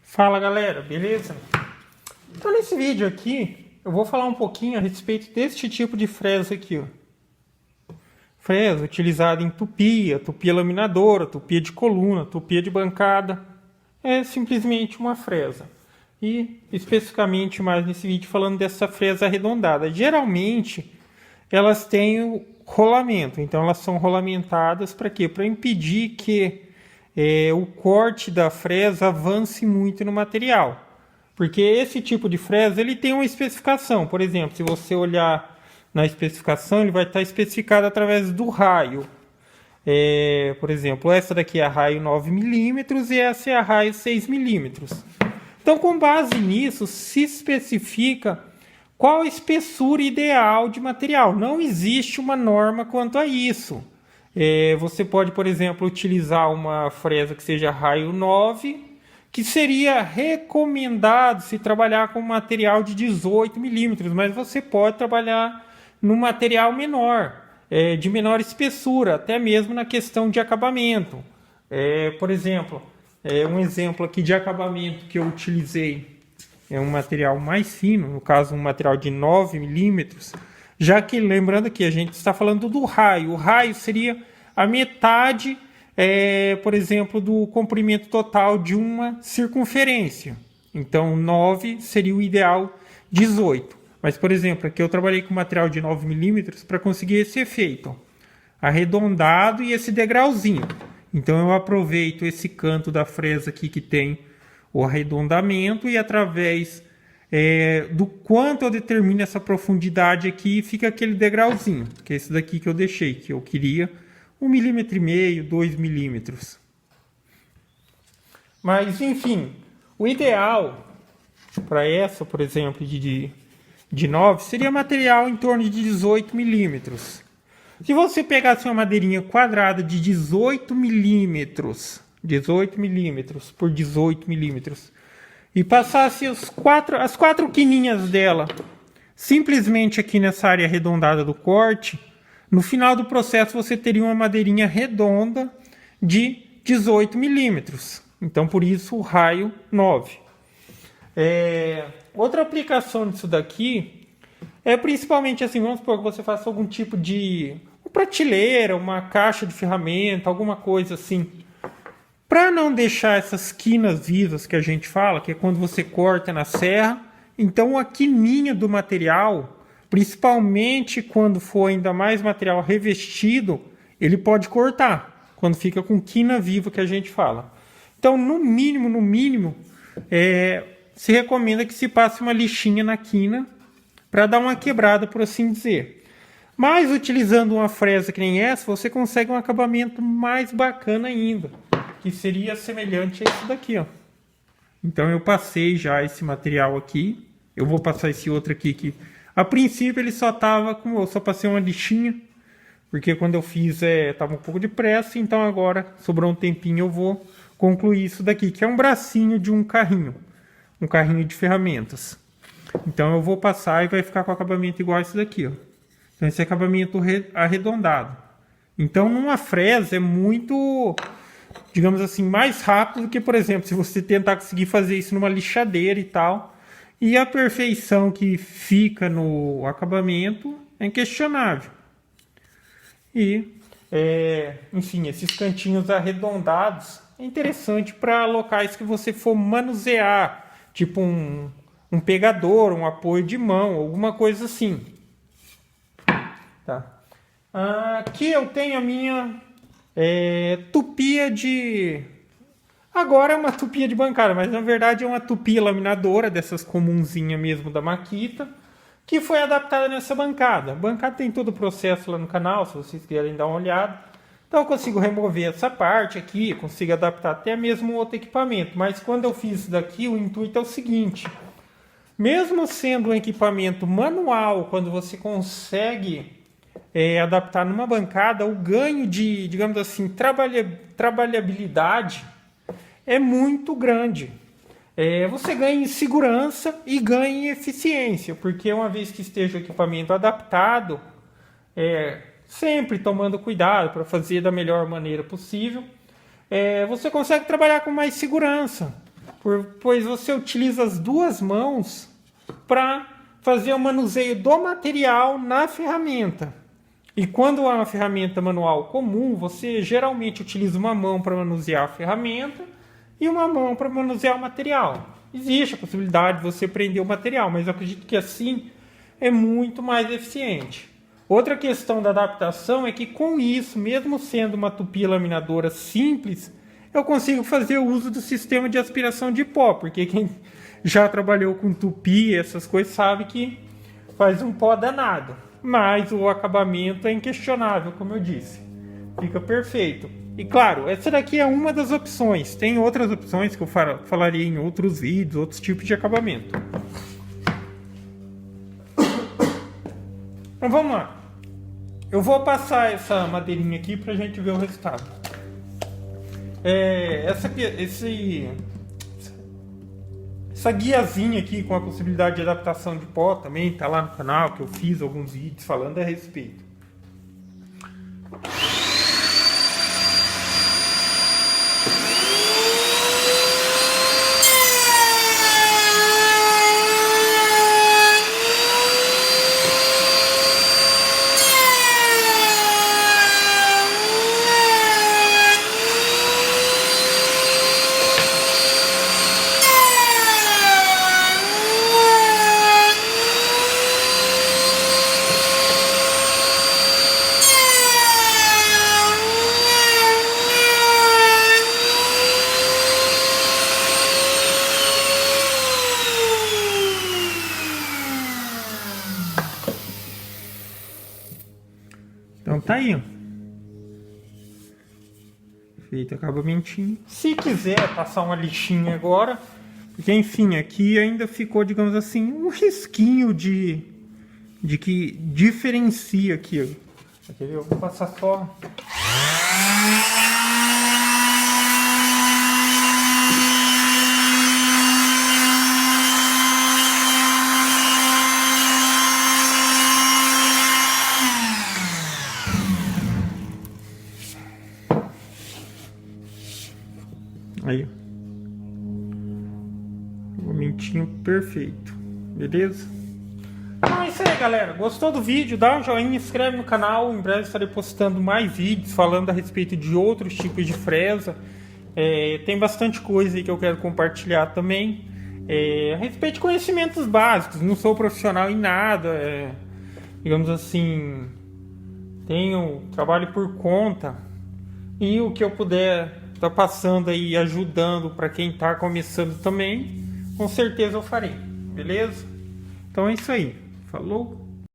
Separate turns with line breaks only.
Fala galera, beleza? Então nesse vídeo aqui eu vou falar um pouquinho a respeito deste tipo de fresa aqui, ó. Fresa utilizada em tupia, tupia laminadora, tupia de coluna, tupia de bancada. É simplesmente uma fresa. E especificamente mais nesse vídeo falando dessa fresa arredondada. Geralmente elas têm o rolamento, então elas são rolamentadas para quê? Para impedir que o corte da fresa avance muito no material. Porque esse tipo de fresa ele tem uma especificação. Por exemplo, se você olhar na especificação, ele vai estar especificado através do raio. Por exemplo, essa daqui é a raio 9 milímetros e essa é a raio 6 milímetros. Então, com base nisso, se especifica qual a espessura ideal de material. Não existe uma norma quanto a isso. Você pode, por exemplo, utilizar uma fresa que seja raio 9, que seria recomendado se trabalhar com material de 18 milímetros, mas você pode trabalhar no material menor, de menor espessura, até mesmo na questão de acabamento. Por exemplo, um exemplo aqui de acabamento que eu utilizei é um material mais fino, no caso um material de 9 milímetros, já que, lembrando que a gente está falando do raio. O raio seria a metade, por exemplo, do comprimento total de uma circunferência. Então, 9 seria o ideal, 18. Mas, por exemplo, aqui eu trabalhei com material de 9 milímetros para conseguir esse efeito arredondado e esse degrauzinho. Então, eu aproveito esse canto da fresa aqui que tem o arredondamento e através do quanto eu determino essa profundidade aqui, fica aquele degrauzinho, que é esse daqui que eu deixei, que eu queria 1,5 milímetro, 2 milímetros. Mas, enfim, o ideal para essa, por exemplo, de 9, seria material em torno de 18 milímetros. Se você pegasse uma madeirinha quadrada de 18 milímetros por 18 milímetros, e passasse as quatro quininhas dela simplesmente aqui nessa área arredondada do corte, no final do processo você teria uma madeirinha redonda de 18 milímetros. Então, por isso o raio 9. Outra aplicação disso daqui é principalmente assim, vamos supor que você faça algum tipo de uma prateleira, uma caixa de ferramenta, alguma coisa assim. Para não deixar essas quinas vivas que a gente fala, que é quando você corta na serra, então a quininha do material, principalmente quando for ainda mais material revestido, ele pode cortar, quando fica com quina viva que a gente fala. Então, no mínimo, se recomenda que se passe uma lixinha na quina para dar uma quebrada, por assim dizer. Mas utilizando uma fresa que nem essa, você consegue um acabamento mais bacana ainda, que seria semelhante a esse daqui, ó. Então eu passei já esse material aqui. Eu vou passar esse outro aqui que a princípio ele só tava com, eu só passei uma lixinha, porque quando eu fiz tava um pouco de pressa, então agora sobrou um tempinho, eu vou concluir isso daqui, que é um bracinho de um carrinho de ferramentas. Então eu vou passar e vai ficar com acabamento igual a esse daqui, ó. Então esse acabamento arredondado. Então numa fresa é muito, digamos assim, mais rápido do que, por exemplo, se você tentar conseguir fazer isso numa lixadeira e tal. E a perfeição que fica no acabamento é inquestionável. E, enfim, esses cantinhos arredondados é interessante para locais que você for manusear, tipo um pegador, um apoio de mão, alguma coisa assim. Tá. Aqui eu tenho a minha tupia de... Agora é uma tupia de bancada, mas na verdade é uma tupia laminadora, dessas comunzinha mesmo da Makita, que foi adaptada nessa bancada. A bancada tem todo o processo lá no canal, se vocês quiserem dar uma olhada. Então eu consigo remover essa parte aqui, consigo adaptar até mesmo outro equipamento. Mas quando eu fiz isso daqui, o intuito é o seguinte: mesmo sendo um equipamento manual, quando você consegue adaptar numa bancada, o ganho de, digamos assim, trabalhabilidade é muito grande. Você ganha em segurança e ganha em eficiência, porque uma vez que esteja o equipamento adaptado, sempre tomando cuidado para fazer da melhor maneira possível, você consegue trabalhar com mais segurança, pois você utiliza as duas mãos para fazer o manuseio do material na ferramenta. E quando é uma ferramenta manual comum, você geralmente utiliza uma mão para manusear a ferramenta e uma mão para manusear o material. Existe a possibilidade de você prender o material, mas eu acredito que assim é muito mais eficiente. Outra questão da adaptação é que com isso, mesmo sendo uma tupi laminadora simples, eu consigo fazer o uso do sistema de aspiração de pó, porque quem já trabalhou com tupi, essas coisas, sabe que faz um pó danado. Mas o acabamento é inquestionável, como eu disse. Fica perfeito. E claro, essa daqui é uma das opções. Tem outras opções que eu falaria em outros vídeos, outros tipos de acabamento. Então vamos lá. Eu vou passar essa madeirinha aqui pra gente ver o resultado. Essa guiazinha aqui com a possibilidade de adaptação de pó também tá lá no canal, que eu fiz alguns vídeos falando a respeito. Então tá aí, ó. Feito acabamentinho. Se quiser passar uma lixinha agora, porque enfim, aqui ainda ficou, digamos assim, um risquinho de que diferencia aqui, ó. Aqui eu vou passar só. Aí, acabamentinho perfeito, beleza? Então é isso aí, galera. Gostou do vídeo? Dá um joinha, inscreve no canal. Em breve estarei postando mais vídeos falando a respeito de outros tipos de fresa. Tem bastante coisa aí que eu quero compartilhar também. A respeito de conhecimentos básicos. Não sou profissional em nada. Digamos assim, trabalho por conta. E o que eu puder tá passando aí, ajudando para quem tá começando também, com certeza eu farei, beleza? Então é isso aí, falou?